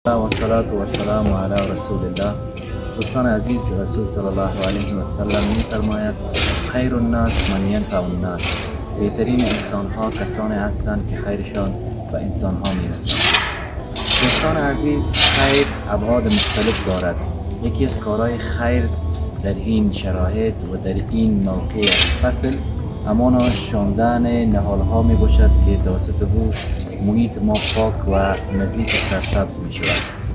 و صلات و سلام علی رسول الله. دوستان عزیز، رسول صلی الله علیه و سلم می فرماید خیر الناس من ینفع الناس. بهترین انسان ها کسانی هستند که خیرشان به انسان ها می رسد. دوستان عزیز، خیر ابعاد مختلف دارد. یکی از کارهای خیر در این شرایط و در این موقع از فصل همانا شاندن نهال ها می باشد که توسط او محیط ما پاک و نزدیک سرسبز می شود.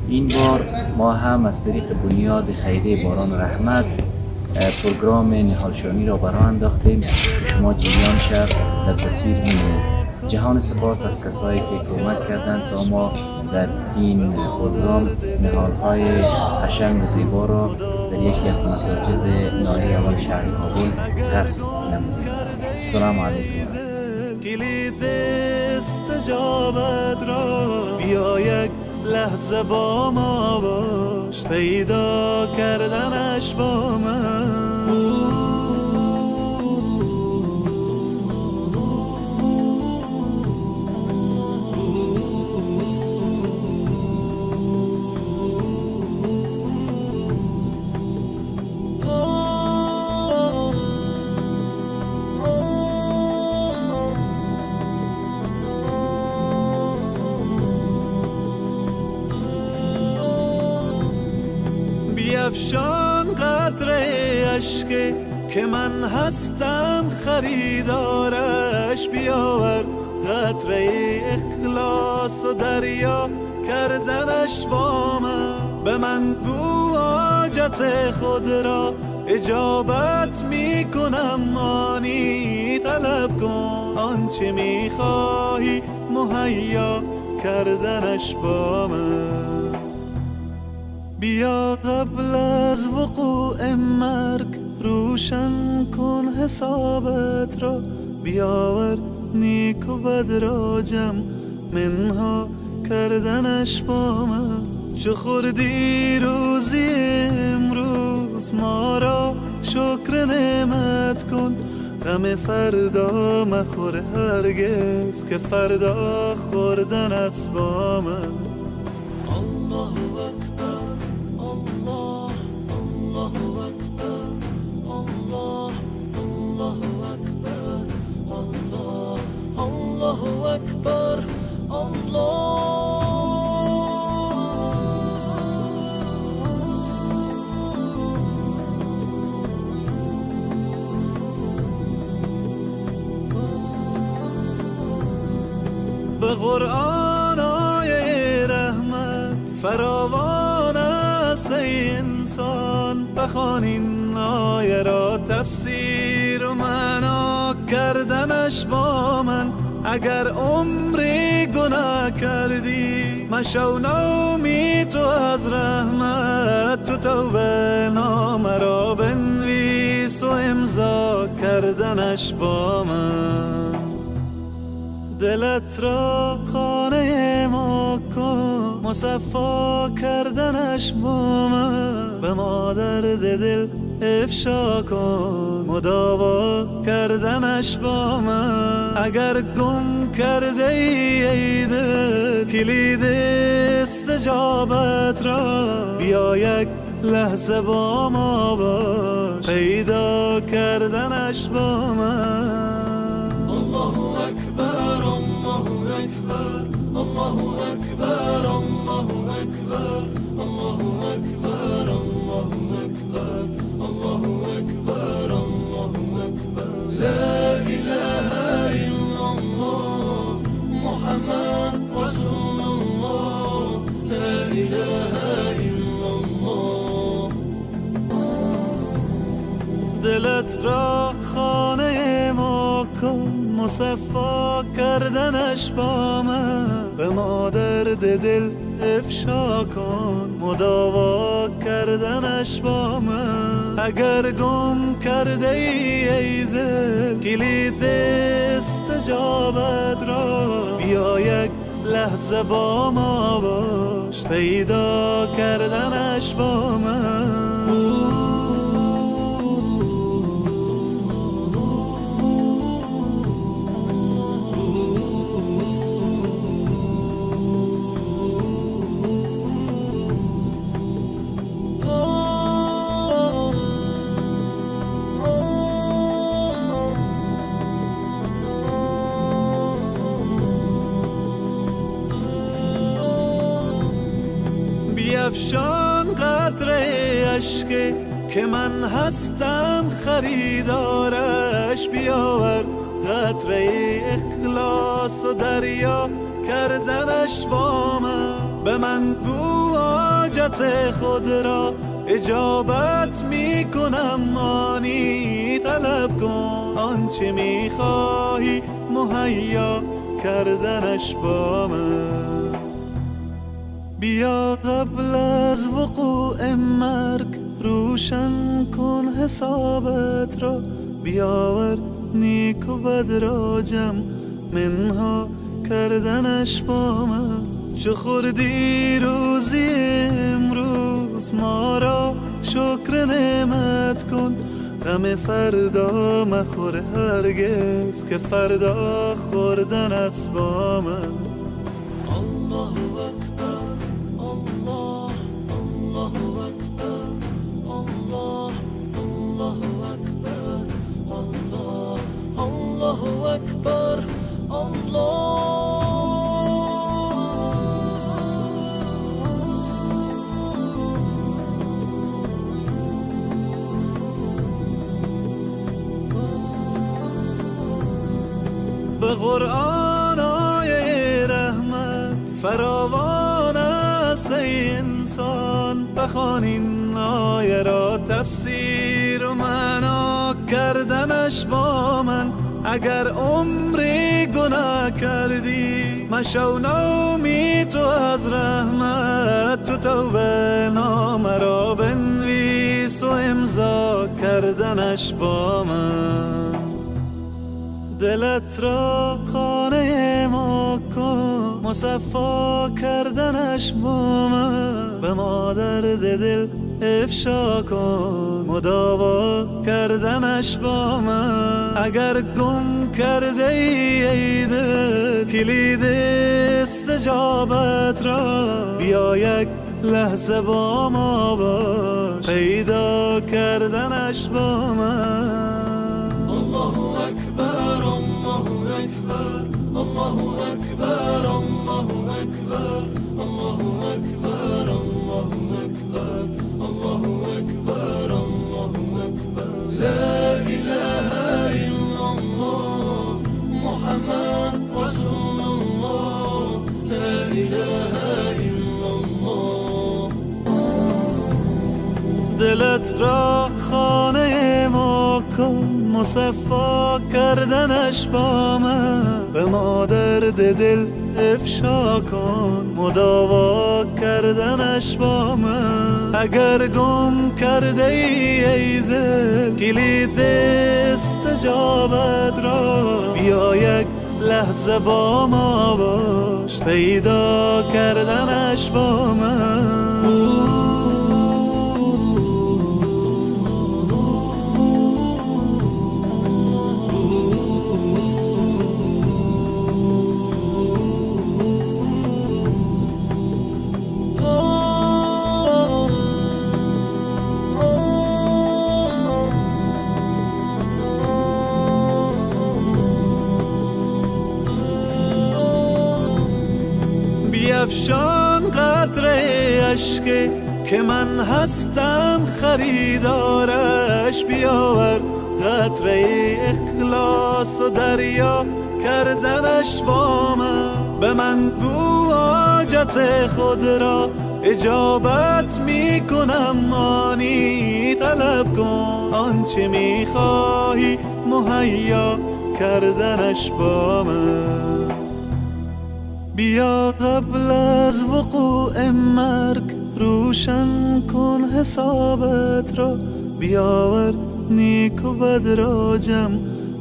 این بار ما هم از طریق بنیاد خیریه باران رحمت پروگرام نهالشانی را براه انداختیم که شما جریان شد در تصویر می‌بینید. جهان سپاس از کسایی که کمک کردند تا ما در این پروگرام نهال‌های قشنگ و زیبا را در یکی از مساجد ناحیه اول شهر کابل قرض نمودیم. سلام علیکم. کلید استجابت را بیا یک لحظه با ما باش، پیدا کردنش با من. بیفشان قطره اشک که من هستم خریدارش، بیاور قطره اخلاص و دریا کردنش با من. به من گو حاجت خود را اجابت می کنم، آنی طلب کن آنچه می خواهی مهیا کردنش با من. بیا قبل از وقوع مرگ روشن کن حسابت را، بیاور نیک و بد را جمع منها کردنش با من. چو خوردی روزی امروز ما را شکر نعمت کن، غم فردا مخور هرگز که فردا خوردنت با من. الله اکبر، الله الله اکبر، الله الله اکبر، الله الله اکبر، الله. به قرآن آیه رحمت فراوان است ای انسان، بخوان این آیه را تفسیر و معنا کردنش با من. اگر عمری گناه کردی مشو نومید تو از رحمت، تو توبه نامه را بنویس و امضا کردنش با من. دلت را خانه ما کن مصفا کردنش با من، به ما درد دل افشا کن مداوا کردنش با من. اگر گم کرده ای دل کلید استجابت را، بیا یک لحظه با ما باش، پیدا کردنش با من. الله اکبر، الله اکبر، الله اکبر، الله اکبر، الله اکبر، الله اکبر، الله اکبر، الله اکبر. لا اله الا الله محمد رسول الله، لا اله الا الله. دلت را خانه ما کن مصفا کردنش با من، به ما درد دل افشا کن مداوا کردنش با من. اگر گم کرده ای دل کلید استجابت را، بیا یک لحظه با ما باش، پیدا کردنش با من. قطره اشکه که من هستم خریدارش، بیاور قطره اخلاص و دریا کردنش با من. به من گو حاجت خود را اجابت می کنم، آنی طلب کن آنچه می خواهی مهیا کردنش با من. بیا قبل از وقوع مرگ روشن کن حسابت را، بیاور نیک و بد را جمع منها کردنش با من. چو خوردی روزی امروز ما را شکر نعمت کن، غم فردا مخور هرگز که فردا خوردنت با من. الله اکبر الله، الله اکبر الله، الله اکبر الله، الله اکبر الله. به قرآن آیه رحمت فراوان است ای انسان، بخوان این آیه را تفسیر و معنا کردنش با من. اگر عمری گناه کردی مشو نومید تو از رحمت، تو توبه نامه را بنویس و امضا کردنش با من. دلت را خانه ما کن مصفا کردنش با من، به ما درد دل افشا کن مداوا کردنش با من. اگر گم کرده ای دل کلید استجابت را، بیا یک لحظه با ما باش پیدا کردنش با من. الله اکبر الله اکبر الله اکبر الله اکبر الله اکبر الله اکبر الله اکبر الله اکبر. لا اله الا الله محمد رسول الله، لا اله الا الله. دلت را خانه ما کن مصفا کردنش با من، به ما درد دل افشا کن مداوا کردنش با من. اگر گم کرده ای دل کلید استجابت را، بیا یک لحظه با ما باش پیدا کردنش با من. بیفشان قطره اشکه که من هستم خریدارش، بیاور قطره اخلاص و دریا کردنش با من. به من گو حاجت خود را اجابت می کنم، آنی طلب کن آنچه می خواهی مهیا کردنش با من. بیا قبل از وقوع مرگ روشن کن حسابت را، بیاور نیک و بد را جمع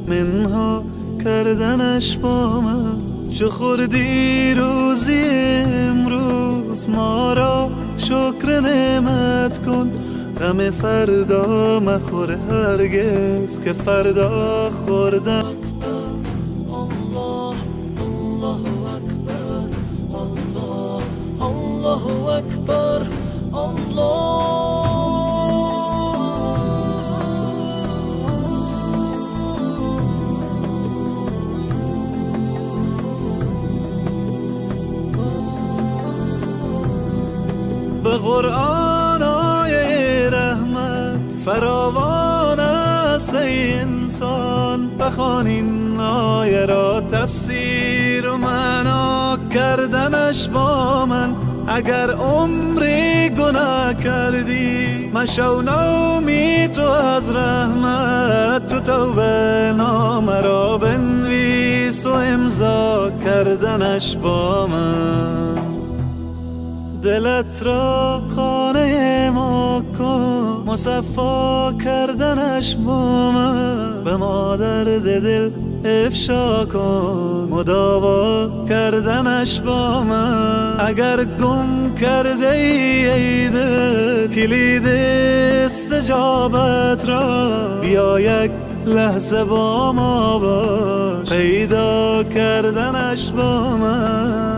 منها کردنش با من. چو خوردی روزی امروز ما را شکر نعمت کن، غم فردا مخور هرگز که فردا خوردن. الله اکبر الله. به قرآن فراوان است ای انسان، بخوان این آیه را تفسیر و معنا کردنش با من. اگر عمری گناه کردی مشو نومی تو از رحمت، تو توبه نامه را بنویس و امضا کردنش با من. دلت را خانه ما کن، مصفا کردنش با من. به مادر دل افشا کن، مداوا کردنش با من. اگر گم کرده ای دل کلید استجابت را، بیا یک لحظه با ما باش، پیدا کردنش با من.